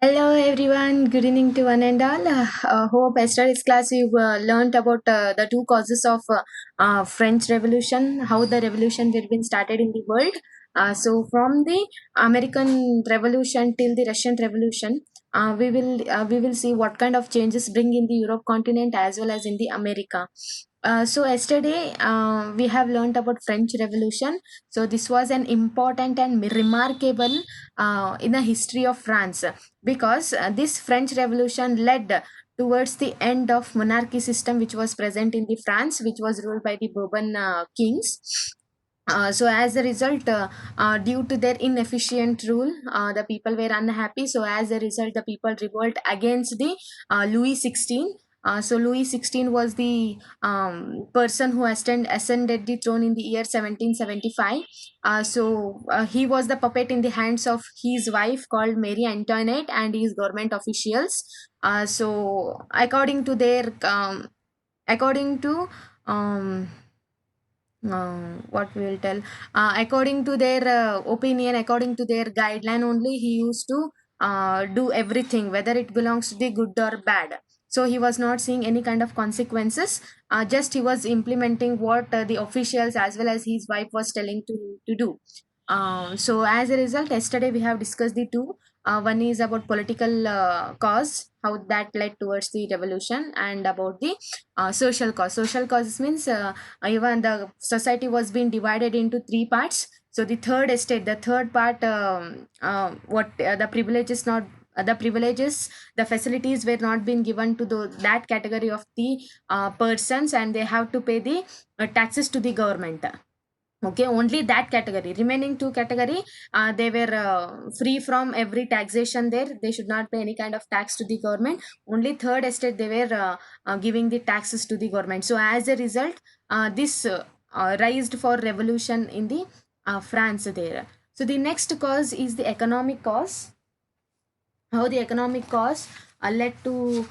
Hello everyone, good evening to one and all. Hope yesterday's class you learned about the two causes of French Revolution, how the revolution will been started in the world. So from the American Revolution till the Russian Revolution, we will see what kind of changes bring in the Europe continent as well as in the America. So yesterday we have learned about French Revolution. So this was an important and remarkable in the history of France because this French Revolution led towards the end of monarchy system which was present in the France, which was ruled by the Bourbon kings. So as a result, due to their inefficient rule, the people were unhappy. So as a result, the people revolt against the Louis 16. So Louis 16 was the person who ascended the throne in the year 1775. He was the puppet in the hands of his wife called Marie Antoinette and his government officials. According to um, what we will tell according to their opinion, according to their guideline only, he used to do everything whether it belongs to the good or bad. So he was not seeing any kind of consequences. Just he was implementing what the officials as well as his wife was telling to do. So as a result, yesterday we have discussed the two. One is about political cause, how that led towards the revolution, and about the social cause. Social causes means even the society was being divided into three parts. So the third estate, the third part, what the privileges not the privileges, the facilities were not being given to that category of the persons, and they have to pay the taxes to the government. Okay, only that category. Remaining two category, they were free from every taxation there. They should not pay any kind of tax to the government. Only third estate they were giving the taxes to the government. So as a result, this raised for revolution in the France there. So the next cause is the economic cause. How the economic cause led to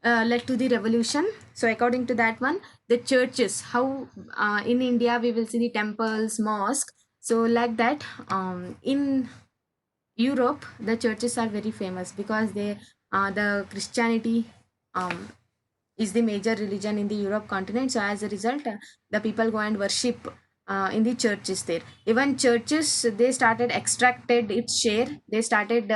the revolution. So according to that one, the churches, how in India we will see the temples, mosque. So like that, in Europe the churches are very famous because they the Christianity um, is the major religion in the Europe continent. So as a result, the people go and worship in the churches there. Even churches, they started extracted its share. They started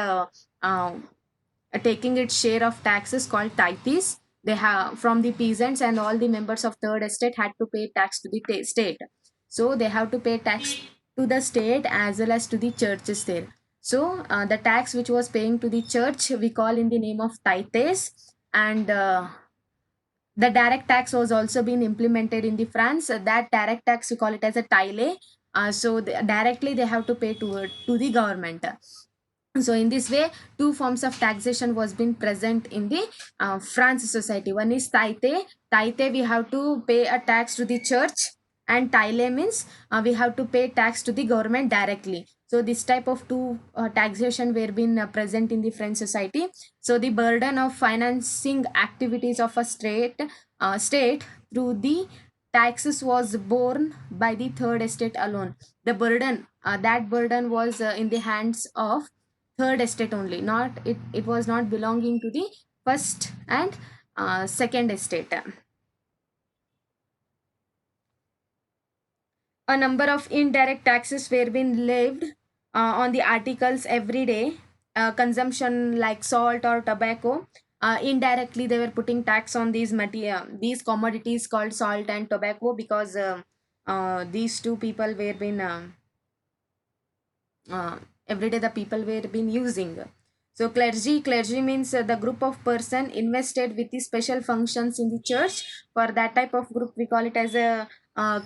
taking its share of taxes called tithes. They have from the peasants, and all the members of third estate had to pay tax to the state. So they have to pay tax to the state as well as to the churches there. So the tax which was paying to the church we call in the name of tithes, and the direct tax was also being implemented in the France. That direct tax we call it as a tile. Directly they have to pay to the government. So in this way, two forms of taxation was been present in the France society. One is taite, we have to pay a tax to the church, and tile means we have to pay tax to the government directly. So this type of two taxation were been present in the French society. So the burden of financing activities of a state through the taxes was borne by the third estate alone. The burden, that burden was in the hands of third estate only, not it was not belonging to the first and second estate. A number of indirect taxes were being levied on the articles every day consumption, like salt or tobacco. Indirectly they were putting tax on these commodities called salt and tobacco, because these two people were been uh, every day the people were been using. So clergy means the group of person invested with the special functions in the church. For that type of group we call it as a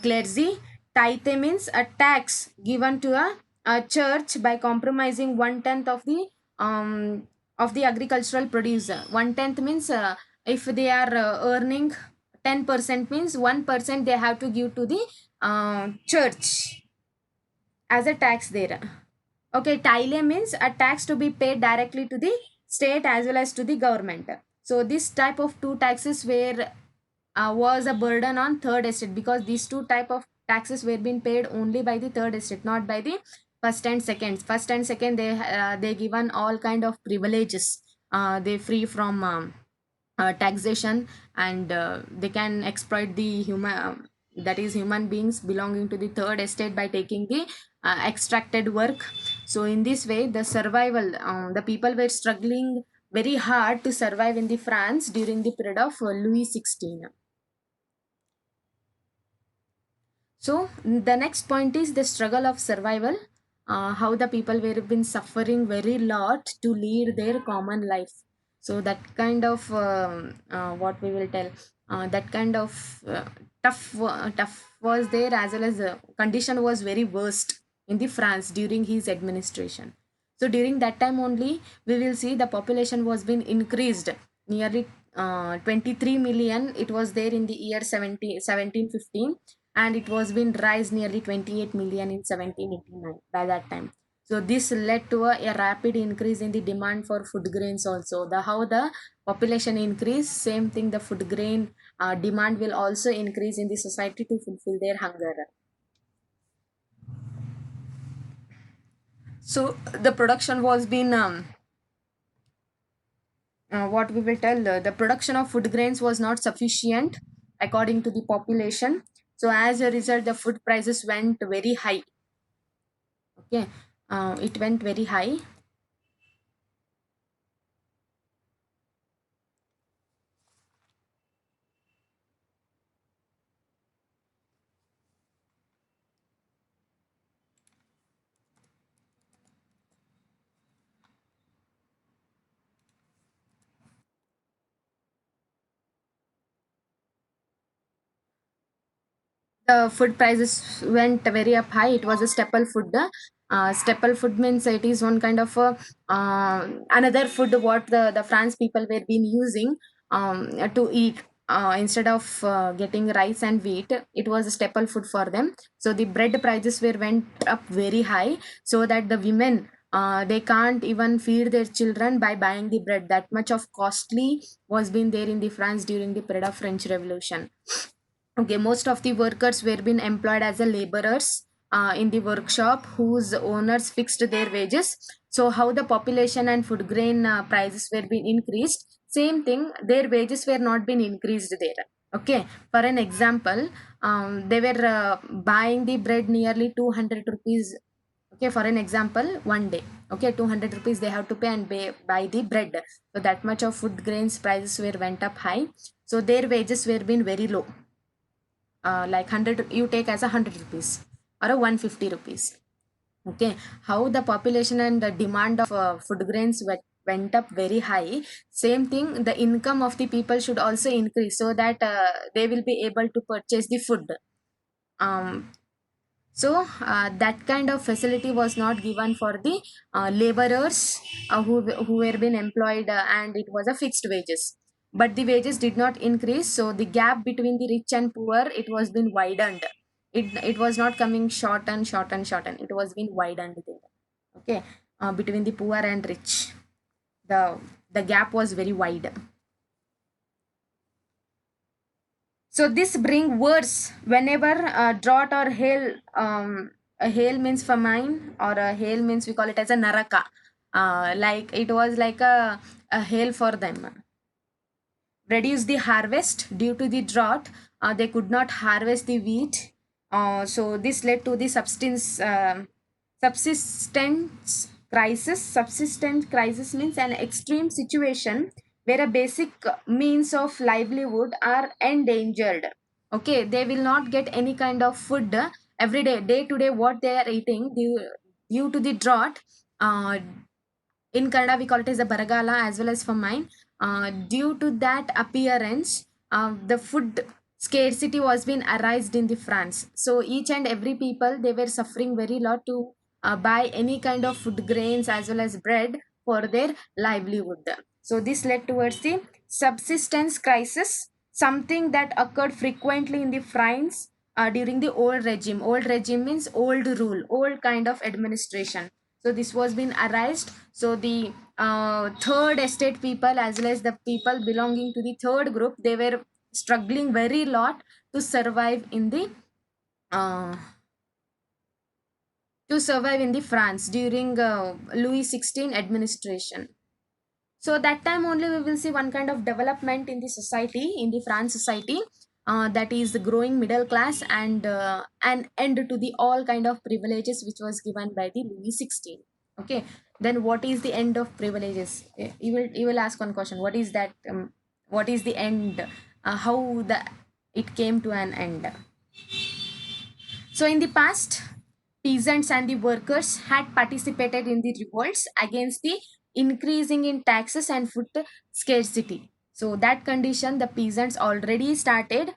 clergy. Tithe means a tax given to a church by compromising one tenth of the agricultural produce. One tenth means if they are earning 10%, means 1% they have to give to the church as a tax there. Okay, tile means a tax to be paid directly to the state as well as to the government. So this type of two taxes were was a burden on third estate, because these two type of taxes were being paid only by the third estate, not by the First and second, they given all kind of privileges. They free from taxation, and they can exploit the that is human beings belonging to the third estate by taking the extracted work. So in this way, the survival, the people were struggling very hard to survive in the France during the period of Louis 16. So the next point is the struggle of survival, how the people were been suffering very lot to lead their common life. So that kind of what we will tell, that kind of tough was there, as well as the condition was very worst in the France during his administration. So during that time only, we will see the population was being increased nearly 23 million. It was there in the year 1715, and it was been rise nearly 28 million in 1789 by that time. So this led to a rapid increase in the demand for food grains also. The how the population increase, same thing, the food grain demand will also increase in the society to fulfill their hunger. So the production was been what we will tell, the production of food grains was not sufficient according to the population. So as a result, the food prices went very high. Okay, it went very high. The food prices went very up high. It was a staple food. Staple food means it is one kind of another food what the France people were been using to eat. Instead of getting rice and wheat, it was a staple food for them. So the bread prices were went up very high, so that the women, they can't even feed their children by buying the bread. That much of costly was been there in the France during the period of French Revolution. Okay, most of the workers were being employed as a laborers in the workshop, whose owners fixed their wages. So how the population and food grain prices were being increased, same thing, their wages were not being increased there. Okay, for an example, they were buying the bread nearly 200 rupees. Okay, for an example, one day, okay, 200 rupees they have to pay and buy the bread. So that much of food grains prices were went up high. So their wages were being very low, like 100 you take as 100 rupees or a 150 rupees. Okay, how the population and the demand of food grains went up very high, same thing, the income of the people should also increase, so that they will be able to purchase the food. um, so that kind of facility was not given for the laborers who were being employed, and it was a fixed wages. But the wages did not increase, so the gap between the rich and poor, it was being widened. It was not coming short and short and short, and it was being widened there. Okay, between the poor and rich, the the gap was very wide. So this bring worse whenever drought or hail. A hail means famine, or a hail means we call it as a naraka. Like it was like a hail for them. Reduce the harvest due to the drought. They could not harvest the wheat. So this led to the subsistence crisis. Subsistence crisis means an extreme situation where a basic means of livelihood are endangered. Okay, they will not get any kind of food every day, day to day, what they are eating due to the drought. Uh, in Kannada, we call it as a baragala as well as famine. Due to that appearance, the food scarcity was being arised in the France. So each and every people, they were suffering very lot to buy any kind of food grains as well as bread for their livelihood. So this led towards the subsistence crisis, something that occurred frequently in the France during the old regime. Old regime means old rule, old kind of administration. So this was been arised. So the third estate people as well as the people belonging to the third group, they were struggling very lot to survive in the uh, to survive in the France during Louis XVI administration. So that time only we will see one kind of development in the society, in the France society, that is the growing middle class, and an end to the all kind of privileges which was given by the Louis XVI. Okay, then what is the end of privileges? You will ask one question, what is that, what is the end, how the it came to an end? So, in the past, peasants and the workers had participated in the revolts against the increasing in taxes and food scarcity. So, that condition, the peasants already started,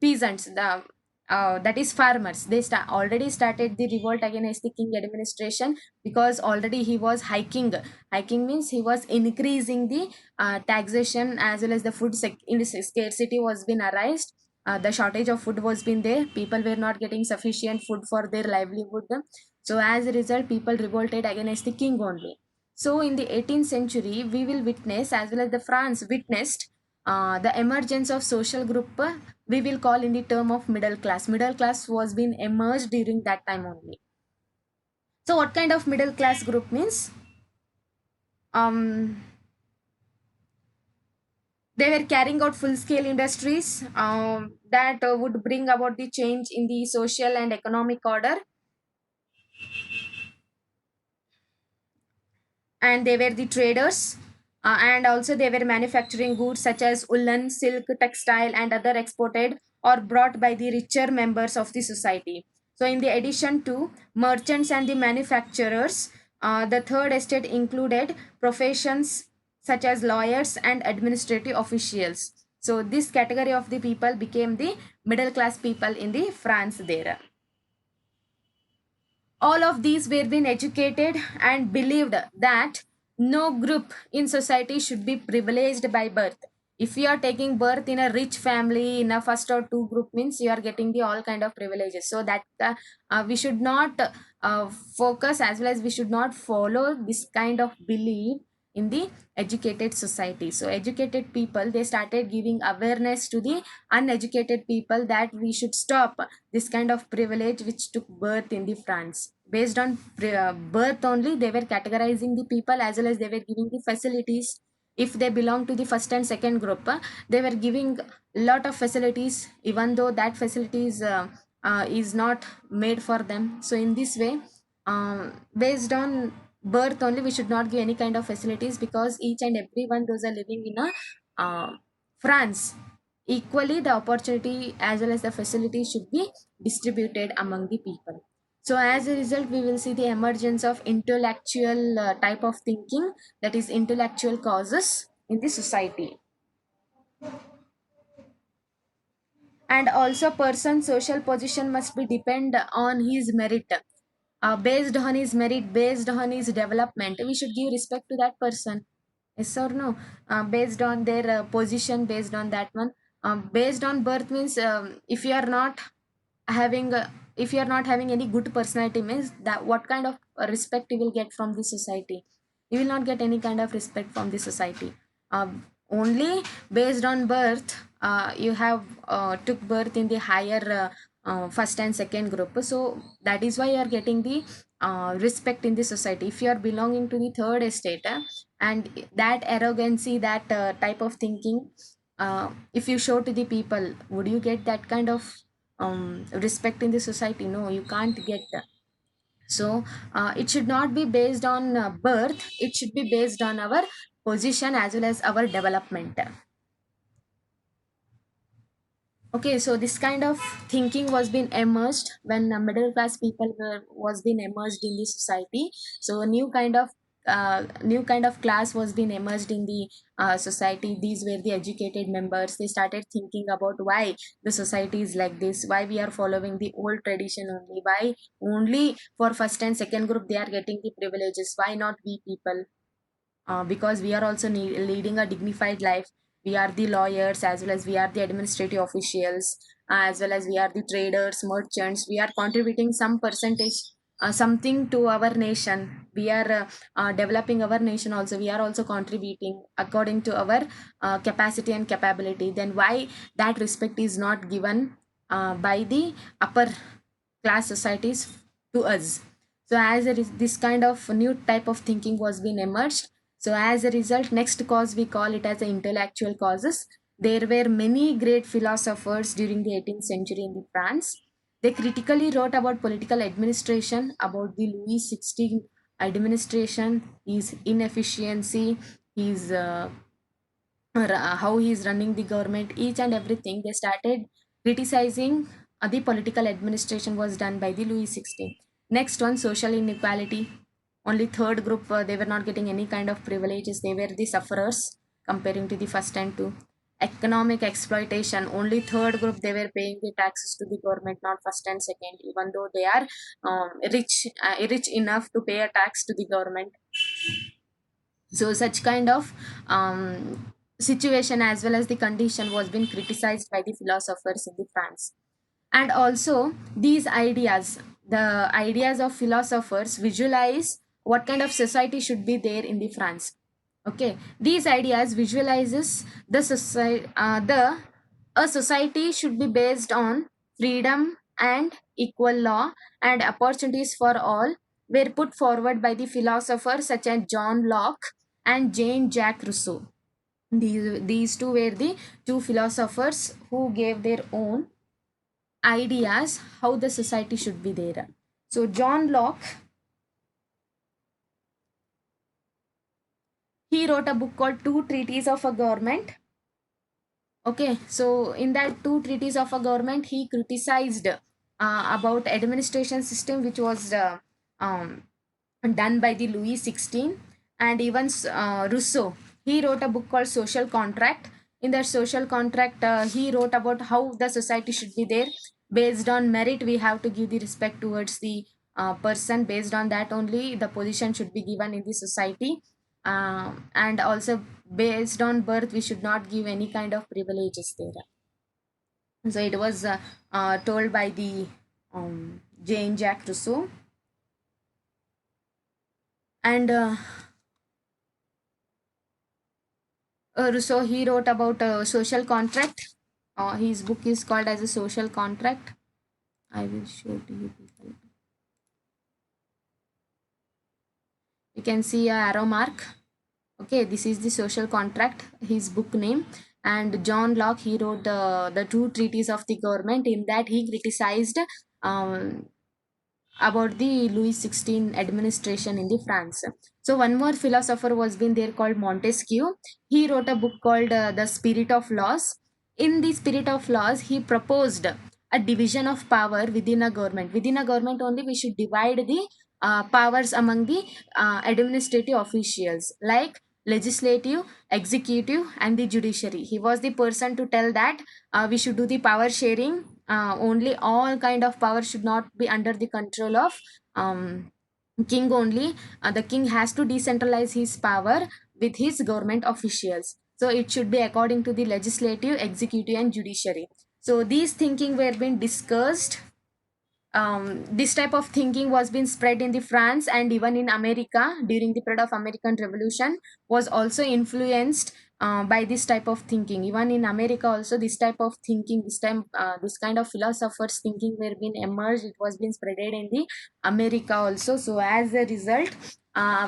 peasants, the that is farmers, they already started the revolt against the king administration, because already he was hiking means he was increasing the taxation, as well as the food in scarcity was been arised. The shortage of food was been there, people were not getting sufficient food for their livelihood. So as a result, people revolted against the king only. So in the 18th century, we will witness, as well as the France witnessed, the emergence of social group, we will call in the term of middle class. Middle class was being emerged during that time only. So what kind of middle class group means? um they were carrying out full scale industries that would bring about the change in the social and economic order. And they were the traders, and also they were manufacturing goods such as woolen, silk, textile, and other exported or brought by the richer members of the society. So in the addition to merchants and the manufacturers, the third estate included professions such as lawyers and administrative officials. So this category of the people became the middle class people in the France there. All of these were being educated and believed that no group in society should be privileged by birth. If you are taking birth in a rich family in a first or two group, means you are getting the all kind of privileges. So that we should not focus, as well as we should not follow this kind of belief in the educated society. So educated people, they started giving awareness to the uneducated people that we should stop this kind of privilege which took birth in the France. Based on birth only, they were categorizing the people, as well as they were giving the facilities. If they belong to the first and second group, they were giving lot of facilities, even though that facilities is not made for them. So in this way, based on birth only, we should not give any kind of facilities, because each and everyone, those are living in a France, equally the opportunity as well as the facility should be distributed among the people. So as a result, we will see the emergence of intellectual type of thinking, that is intellectual causes in the society. And also person's social position must be depend on his merit. Based on his merit, based on his development, we should give respect to that person. Yes or no? Based on their position, based on that one. Based on birth means, if you are not having if you are not having any good personality, means that what kind of respect you will get from the society? You will not get any kind of respect from the society. Only based on birth, you have took birth in the higher first and second group, so that is why you are getting the respect in the society. If you are belonging to the third estate, and that arrogancy, that type of thinking, if you show to the people, would you get that kind of respect in the society? No, you can't get that. So it should not be based on birth, it should be based on our position as well as our development. Okay, so this kind of thinking was being emerged when middle class people was being emerged in the society. So a new kind of class was being emerged in the society. These were the educated members. They started thinking about why the society is like this, why we are following the old tradition only, why only for first and second group they are getting the privileges, why not we people? Because we are also leading a dignified life. We are the lawyers, as well as we are the administrative officials, as well as we are the traders, merchants. We are contributing some percentage, something to our nation. We are developing our nation also. We are also contributing according to our capacity and capability. Then why that respect is not given by the upper class societies to us? So as this kind of new type of thinking was being emerged. So as a result, next cause we call it as the intellectual causes. There were many great philosophers during the 18th century in the France. They critically wrote about political administration, about the Louis XVI administration, his inefficiency, his how he is running the government, each and everything. They started criticizing the political administration was done by the Louis XVI. Next one, social inequality. Only third group, they were not getting any kind of privileges. They were the sufferers comparing to the first and two. Economic exploitation. Only third group, they were paying the taxes to the government, not first and second, even though they are rich enough to pay a tax to the government. So such kind of situation as well as the condition was being criticized by the philosophers in the France. And also these ideas, the ideas of philosophers visualize what kind of society should be there in the France. Okay, these ideas visualizes the society, the a society should be based on freedom and equal law and opportunities for all, were put forward by the philosophers such as John Locke and Jean-Jacques Rousseau. These two were the two philosophers who gave their own ideas how the society should be there. So John Locke, he wrote a book called Two Treatises of a Government. Okay, so in that two treaties of a government, he criticized about administration system which was um, done by the Louis XVI. And even Rousseau, he wrote a book called Social Contract. In that social contract, he wrote about how the society should be there. Based on merit, we have to give the respect towards the person. Based on that only, the position should be given in the society. And also based on birth, we should not give any kind of privileges there. So it was told by the Jean Jacques Rousseau. And Rousseau, he wrote about a social contract. His book is called as a social contract. I will show to you people. You can see a arrow mark. Okay, this is the social contract, his book name. And John Locke, he wrote the two treaties of the government. In that, he criticized um, about the Louis XVI administration in the France. So one more philosopher was been there called Montesquieu. He wrote a book called The Spirit of Laws. In the Spirit of Laws, he proposed a division of power within a government. Within a government only, we should divide the powers among the administrative officials like legislative, executive, and the judiciary. He was the person to tell that we should do the power sharing. Only all kind of power should not be under the control of king only. The king has to decentralize his power with his government officials. So it should be according to the legislative, executive, and judiciary. So these thinking were being discussed. This type of thinking was being spread in the France and even in America during the period of American Revolution, was also influenced by this type of thinking. Even in America also, this type of thinking, this kind of philosophers thinking were being emerged. It was being spreaded in the America also. So as a result,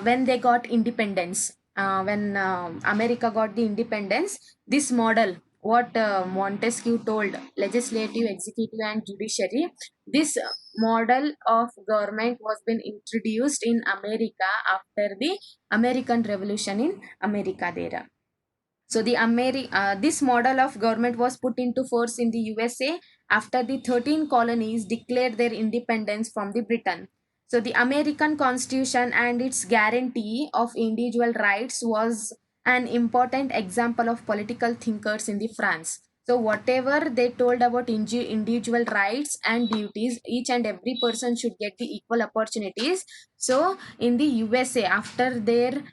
when they got independence, when America got the independence, this model what Montesquieu told, legislative, executive, and judiciary, this model of government was been introduced in America after the American Revolution in America there. So this model of government was put into force in the USA after the 13 colonies declared their independence from the Britain. So the American Constitution and its guarantee of individual rights was an important example of political thinkers in the France. So whatever they told about individual rights and duties, each and every person should get the equal opportunities. So in the USA, after their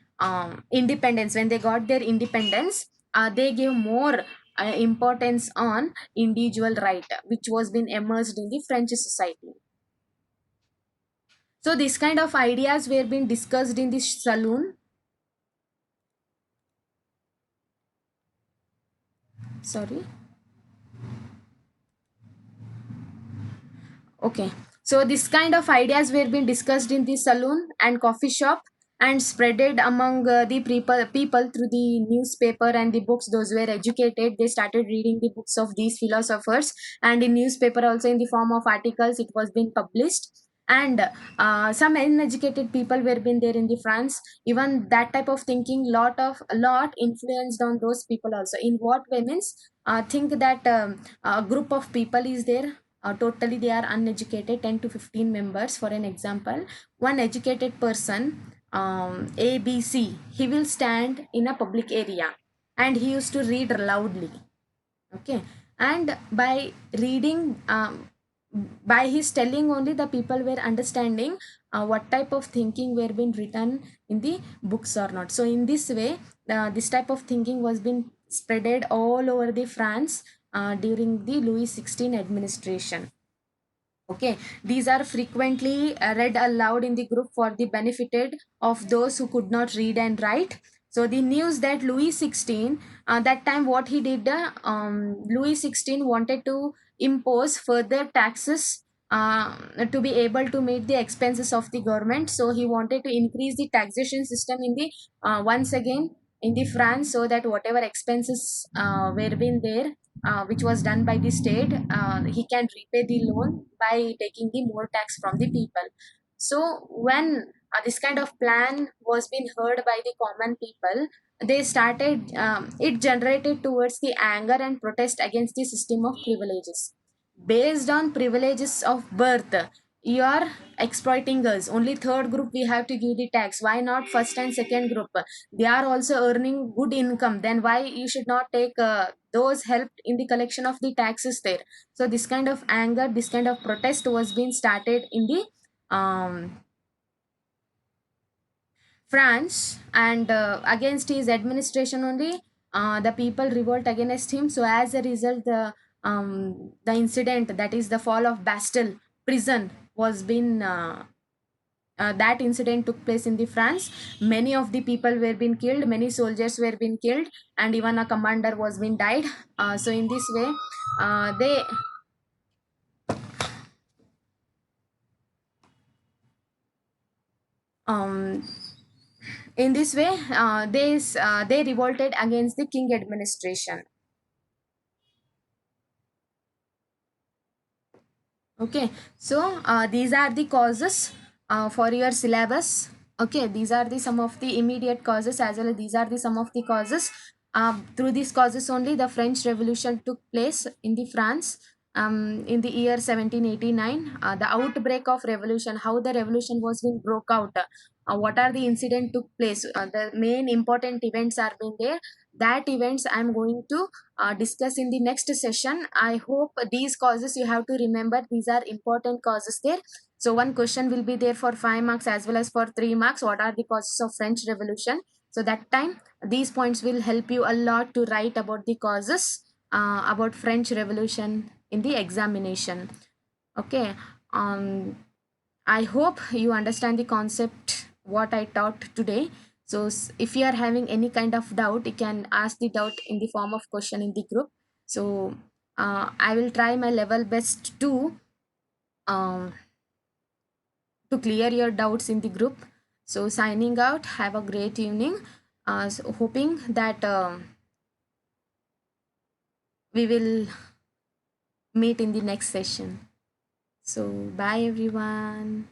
independence, when they got their independence, they gave more importance on individual right, which was been emerged in the French society. So this kind of ideas were being discussed in this saloon. Sorry. Okay. So this kind of ideas were being discussed in the saloon and coffee shop and spreaded among the people through the newspaper and the books. Those were educated, they started reading the books of these philosophers, and in newspaper also in the form of articles it was being published. And some uneducated people were being there in the France. Even that type of thinking lot influenced on those people also. In what way means, think that a group of people is there, totally they are uneducated, 10 to 15 members for an example. One educated person, ABC, he will stand in a public area and he used to read loudly. Okay. And by reading, by his telling only, the people were understanding what type of thinking were being written in the books or not. So in this way, this type of thinking was being spreaded all over the France during the Louis XVI administration. Okay, these are frequently read aloud in the group for the benefited of those who could not read and write. So the news that Louis XVI, that time what he did, Louis XVI wanted to impose further taxes to be able to meet the expenses of the government. So he wanted to increase the taxation system in the once again in the France, so that whatever expenses were being there, which was done by the state, he can repay the loan by taking the more tax from the people. So when this kind of plan was being heard by the common people, they started, it generated towards the anger and protest against the system of privileges. Based on privileges of birth, you are exploiting us. Only third group we have to give the tax. Why not first and second group? They are also earning good income. Then why you should not take those helped in the collection of the taxes there? So this kind of anger, this kind of protest was being started in the France, and against his administration only, the people revolt against him. So as a result, the incident, that is the fall of Bastille prison, was been that incident took place in the France. Many of the people were being killed, many soldiers were being killed, and even a commander was being died. So in this way, they um, in this way they revolted against the king administration. Okay, so these are the causes for your syllabus. Okay, these are the some of the immediate causes, as well as these are the some of the causes. Through these causes only, the French Revolution took place in the France in the year 1789. The outbreak of revolution, how the revolution was being broke out, what are the incident took place, the main important events are being there. That events I am going to discuss in the next session. I hope these causes you have to remember. These are important causes there. So one question will be there for 5 marks as well as for 3 marks. What are the causes of French Revolution? So that time these points will help you a lot to write about the causes about French Revolution in the examination. Okay. Um, I hope you understand the concept what I taught today. So if you are having any kind of doubt, you can ask the doubt in the form of question in the group. So I will try my level best um, to clear your doubts in the group. So signing out. Have a great evening. So hoping that we will meet in the next session. So bye everyone.